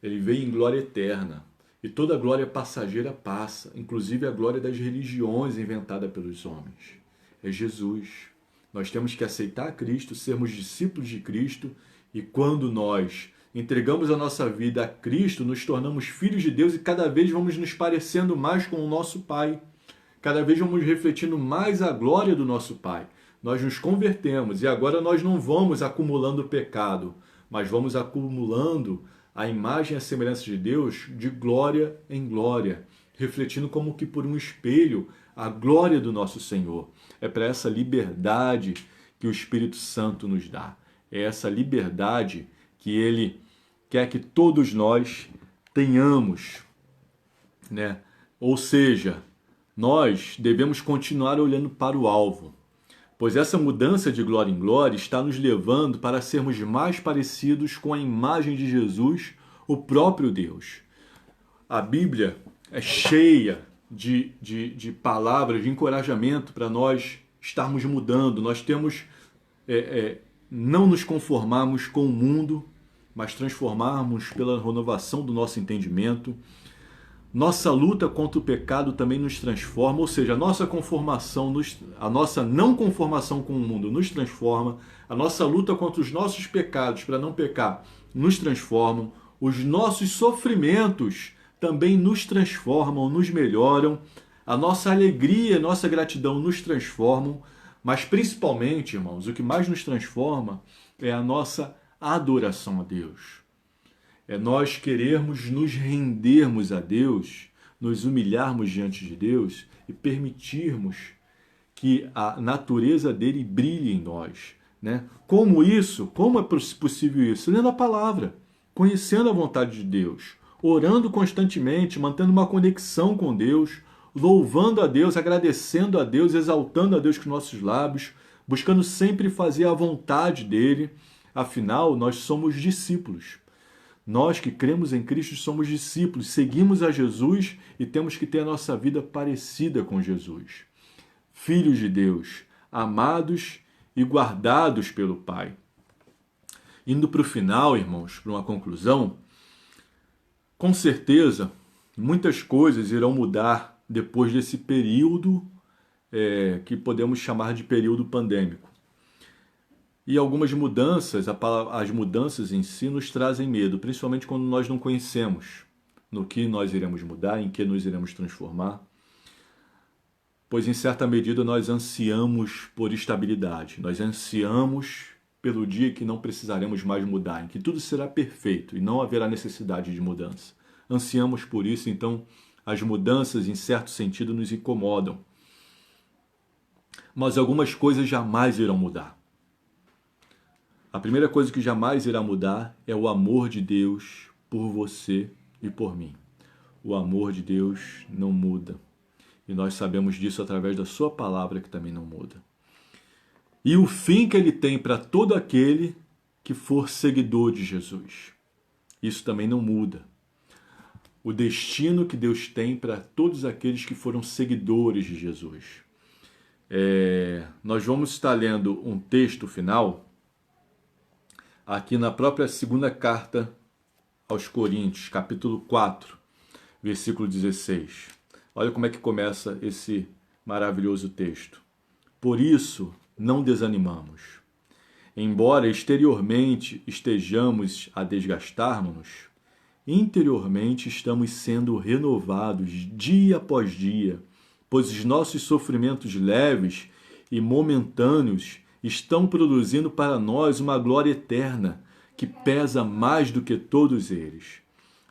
em glória eterna. E toda glória passageira passa, inclusive a glória das religiões inventada pelos homens. É Jesus. Nós temos que aceitar Cristo, sermos discípulos de Cristo, e quando nós entregamos a nossa vida a Cristo, nos tornamos filhos de Deus e cada vez vamos nos parecendo mais com o nosso Pai. Cada vez vamos refletindo mais a glória do nosso Pai. Nós nos convertemos e agora nós não vamos acumulando pecado, mas vamos acumulando a imagem e a semelhança de Deus de glória em glória, refletindo como que por um espelho a glória do nosso Senhor. É para essa liberdade que o Espírito Santo nos dá. É essa liberdade que Ele quer que todos nós tenhamos, né? Ou seja, nós devemos continuar olhando para o alvo, pois essa mudança de glória em glória está nos levando para sermos mais parecidos com a imagem de Jesus, o próprio Deus. A Bíblia é cheia de palavras de encorajamento para nós estarmos mudando. Nós temos não nos conformarmos com o mundo, mas transformarmos pela renovação do nosso entendimento. Nossa luta contra o pecado também nos transforma, ou seja, a nossa não conformação com o mundo nos transforma, a nossa luta contra os nossos pecados para não pecar nos transformam, os nossos sofrimentos também nos transformam, nos melhoram, a nossa alegria, a nossa gratidão nos transformam, mas principalmente, irmãos, o que mais nos transforma é a nossa adoração a Deus. É nós querermos nos rendermos a Deus, nos humilharmos diante de Deus e permitirmos que a natureza dele brilhe em nós, né? Como isso? Como é possível isso? Lendo a palavra, conhecendo a vontade de Deus, orando constantemente, mantendo uma conexão com Deus, louvando a Deus, agradecendo a Deus, exaltando a Deus com nossos lábios, buscando sempre fazer a vontade dele. Afinal, nós somos discípulos. Nós que cremos em Cristo somos discípulos, seguimos a Jesus e temos que ter a nossa vida parecida com Jesus. Filhos de Deus, amados e guardados pelo Pai. Indo para o final, irmãos, para uma conclusão, com certeza muitas coisas irão mudar depois desse período que podemos chamar de período pandêmico. E algumas mudanças, as mudanças em si nos trazem medo, principalmente quando nós não conhecemos no que nós iremos mudar, em que nos iremos transformar. pois em certa medida nós ansiamos por estabilidade, nós ansiamos pelo dia que não precisaremos mais mudar, em que tudo será perfeito e não haverá necessidade de mudança. Ansiamos por isso, então as mudanças, em certo sentido, nos incomodam. Mas algumas coisas jamais irão mudar. A primeira coisa que jamais irá mudar é o amor de Deus por você e por mim. O amor de Deus não muda. E nós sabemos disso através da sua palavra, que também não muda. E o fim que ele tem para todo aquele que for seguidor de Jesus. Isso também não muda. O destino que Deus tem para todos aqueles que foram seguidores de Jesus. Nós vamos estar lendo um texto final aqui na própria segunda carta aos Coríntios, capítulo 4, versículo 16. Olha como é que começa esse maravilhoso texto. Por isso, não desanimamos. Embora exteriormente estejamos a desgastar-nos, interiormente estamos sendo renovados dia após dia, pois os nossos sofrimentos leves e momentâneos estão produzindo para nós uma glória eterna, que pesa mais do que todos eles.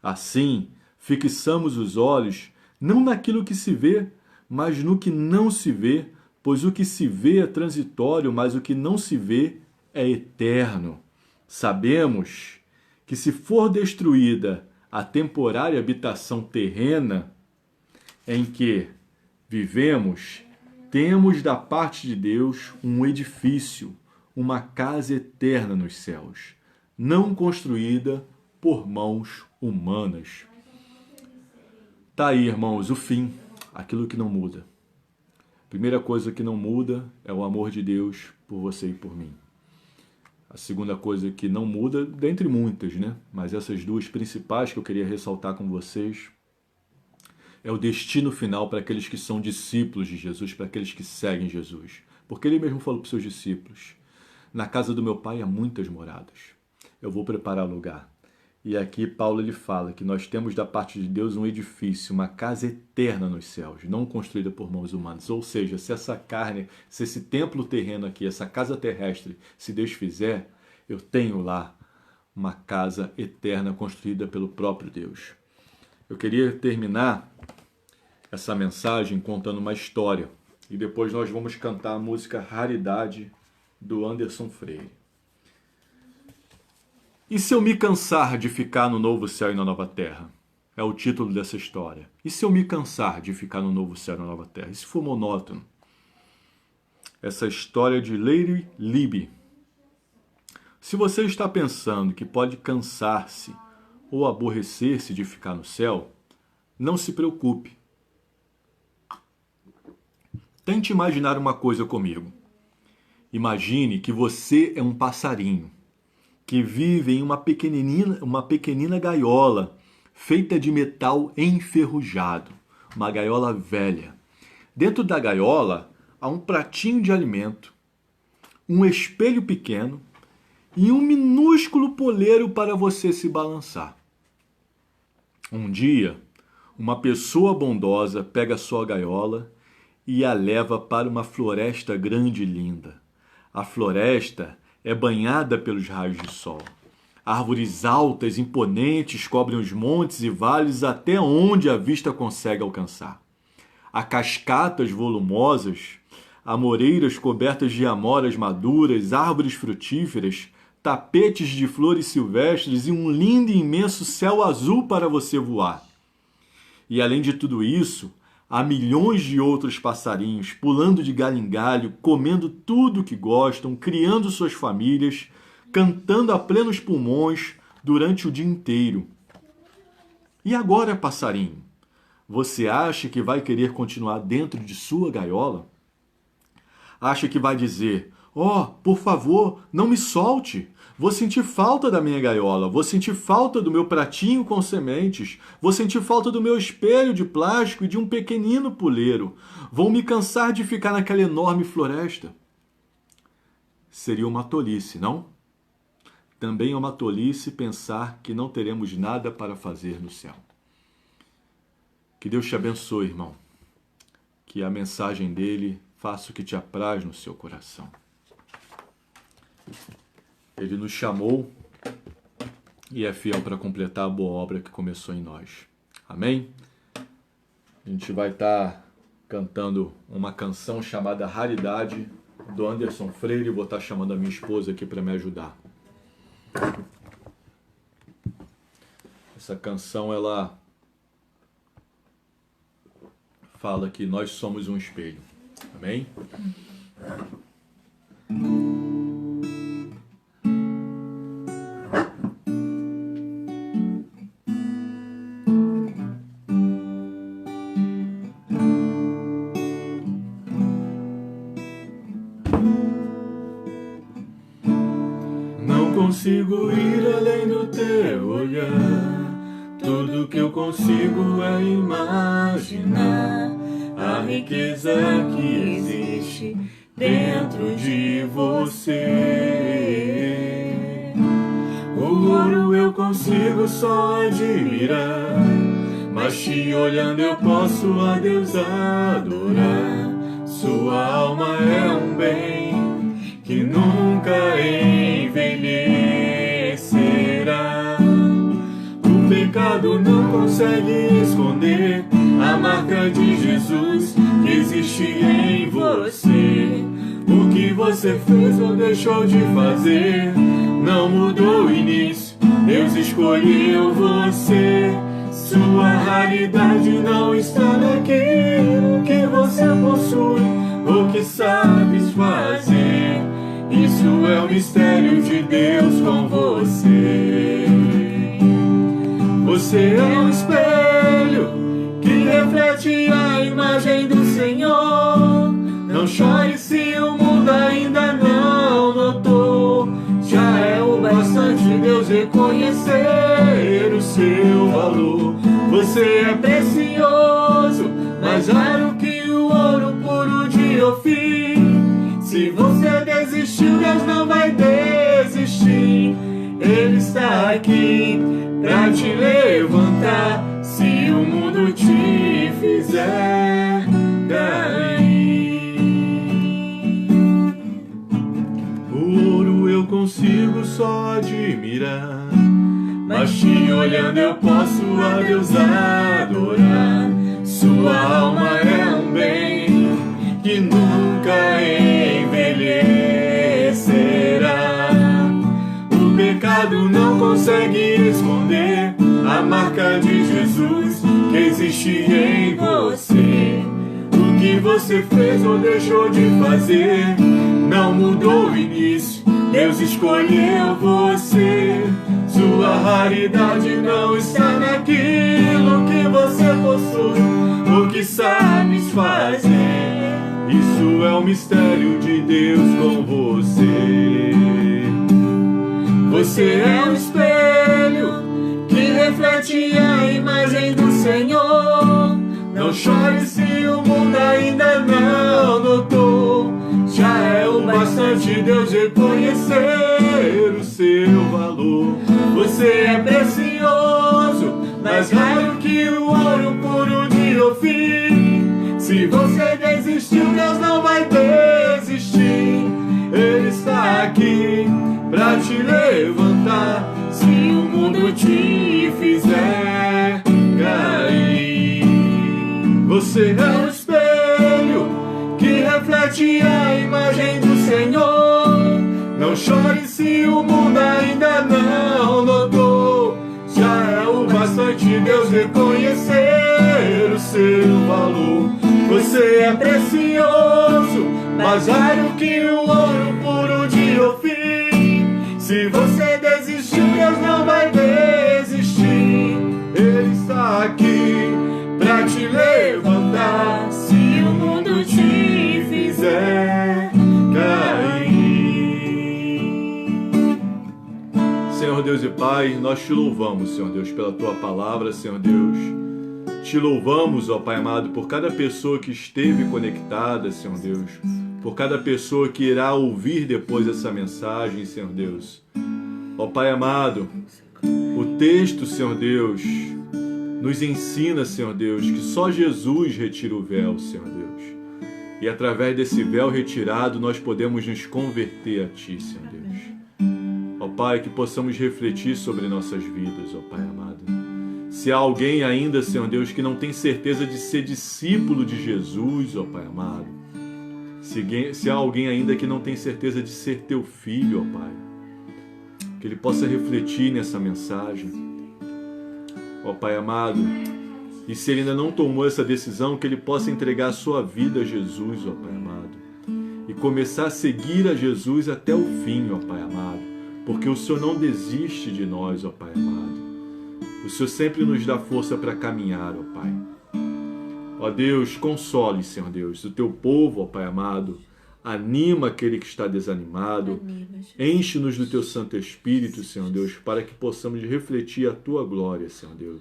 Assim, fixamos os olhos não naquilo que se vê, mas no que não se vê, pois o que se vê é transitório, mas o que não se vê é eterno. Sabemos que se for destruída a temporária habitação terrena em que vivemos, temos da parte de Deus um edifício, uma casa eterna nos céus, não construída por mãos humanas. Tá aí, irmãos, o fim, aquilo que não muda. Primeira coisa que não muda é o amor de Deus por você e por mim. A segunda coisa que não muda, dentre muitas, né? Mas essas duas principais que eu queria ressaltar com vocês, é o destino final para aqueles que são discípulos de Jesus, para aqueles que seguem Jesus. Porque ele mesmo falou para os seus discípulos, na casa do meu pai há muitas moradas, eu vou preparar lugar. E aqui Paulo ele fala que nós temos da parte de Deus um edifício, uma casa eterna nos céus, não construída por mãos humanas. Ou seja, se essa carne, se esse templo terreno aqui, essa casa terrestre, se Deus fizer, eu tenho lá uma casa eterna construída pelo próprio Deus. Eu queria terminar essa mensagem contando uma história. E depois nós vamos cantar a música Raridade, do Anderson Freire. E se eu me cansar de ficar no novo céu e na nova terra? É o título dessa história. E se eu me cansar de ficar no novo céu e na nova terra? E se for monótono? Essa história de Lady Libby. Se você está pensando que pode cansar-se ou aborrecer-se de ficar no céu, não se preocupe. Tente imaginar uma coisa comigo. Imagine que você é um passarinho que vive em uma pequenina gaiola feita de metal enferrujado, uma gaiola velha. Dentro da gaiola há um pratinho de alimento, um espelho pequeno e um minúsculo poleiro para você se balançar. Um dia, uma pessoa bondosa pega sua gaiola e a leva para uma floresta grande e linda. A floresta é banhada pelos raios de sol. Árvores altas, imponentes, cobrem os montes e vales até onde a vista consegue alcançar. Há cascatas volumosas, amoreiras cobertas de amoras maduras, árvores frutíferas, tapetes de flores silvestres e um lindo e imenso céu azul para você voar. E além de tudo isso, há milhões de outros passarinhos pulando de galho em galho, comendo tudo que gostam, criando suas famílias, cantando a plenos pulmões durante o dia inteiro. E agora, passarinho, você acha que vai querer continuar dentro de sua gaiola? Acha que vai dizer, por favor, não me solte. Vou sentir falta da minha gaiola, vou sentir falta do meu pratinho com sementes, vou sentir falta do meu espelho de plástico e de um pequenino puleiro. Vou me cansar de ficar naquela enorme floresta. Seria uma tolice, não? Também é uma tolice pensar que não teremos nada para fazer no céu. Que Deus te abençoe, irmão. que a mensagem dele faça o que te apraz no seu coração. Ele nos chamou e é fiel para completar a boa obra que começou em nós. Amém? A gente vai estar cantando uma canção chamada Raridade, do Anderson Freire. Vou estar chamando a minha esposa aqui para me ajudar. Essa canção, ela fala que nós somos um espelho. Amém? Não consigo ir além do teu olhar. Tudo que eu consigo é imaginar a riqueza que existe dentro de você. O ouro eu consigo só admirar, mas te olhando eu posso a Deus adorar. Sua alma é um bem que nunca envelhecerá. O pecado não consegue esconder a marca de Jesus que existe em você. O que você fez ou deixou de fazer não mudou o início, Deus escolheu você. Sua raridade não está naquilo que você possui ou que sabes fazer. Isso é o mistério de Deus com você. Você é um espelho que reflete a imagem do Senhor. Não chore se o mundo ainda não notou. Já é o bastante Deus reconhecer o seu valor. Você é precioso, mais raro que o ouro puro de Ofir. Se você desistiu, Deus não vai desistir. Ele está aqui pra te levantar. Se o mundo te fizer cair. O ouro eu consigo só admirar, mas te olhando eu posso a Deus adorar. Sua alma é um bem que nunca envelhecerá. O pecado não consegue esconder a marca de Jesus que existe em você. O que você fez ou deixou de fazer não mudou o início, Deus escolheu você. Sua raridade não está naquilo que você possui ou que sabes fazer. Isso é o mistério de Deus com você. Você é um espelho que reflete a imagem do Senhor. Não chore se o mundo ainda não notou. Já é o bastante Deus reconhecer o seu valor. Você é precioso, mais raro que o ouro puro de Ofir. Se você desistiu, Deus não vai desistir. Ele está aqui pra te levantar. Se o mundo te fizer cair. Você é um espelho que reflete a imagem do Senhor. Não chore se o mundo ainda não notou. Já é o bastante Deus reconhecer o seu valor. Você é precioso, mais raro que o ouro puro de Ofir. Se você desistiu, Deus não vai desistir. Ele está aqui pra te levantar. Se o mundo te fizer cair. Senhor Deus e Pai, nós te louvamos, Senhor Deus, pela tua palavra, Senhor Deus. Te louvamos, ó Pai amado, por cada pessoa que esteve conectada, Senhor Deus, por cada pessoa que irá ouvir depois essa mensagem, Senhor Deus. Ó Pai amado, o texto, Senhor Deus, Nos ensina, Senhor Deus, que só Jesus retira o véu, Senhor Deus. E através desse véu retirado, nós podemos nos converter a Ti, Senhor Deus. Ó Pai, que possamos refletir sobre nossas vidas, ó Pai amado. Se há alguém ainda, Senhor Deus, que não tem certeza de ser discípulo de Jesus, ó Pai amado. Se há alguém ainda que não tem certeza de ser Teu filho, ó Pai. Que ele possa refletir nessa mensagem. Ó Pai amado. E se ele ainda não tomou essa decisão, que ele possa entregar a sua vida a Jesus, ó Pai amado. E começar a seguir a Jesus até o fim, ó Pai amado. Porque o Senhor não desiste de nós, ó Pai amado. O Senhor sempre nos dá força para caminhar, ó Pai. Ó Deus, console, Senhor Deus, o Teu povo, ó Pai amado. Anima aquele que está desanimado. Enche-nos do Teu Santo Espírito, Senhor Deus, para que possamos refletir a Tua glória, Senhor Deus.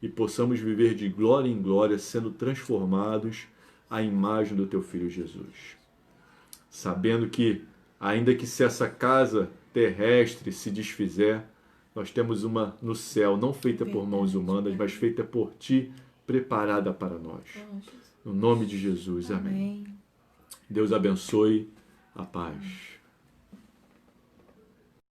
E possamos viver de glória em glória, sendo transformados à imagem do Teu Filho Jesus. Sabendo que, ainda que se essa casa terrestre se desfizer, nós temos uma no céu, não feita por mãos humanas, mas feita por Ti, preparada para nós. No nome de Jesus, amém. Deus abençoe, a paz.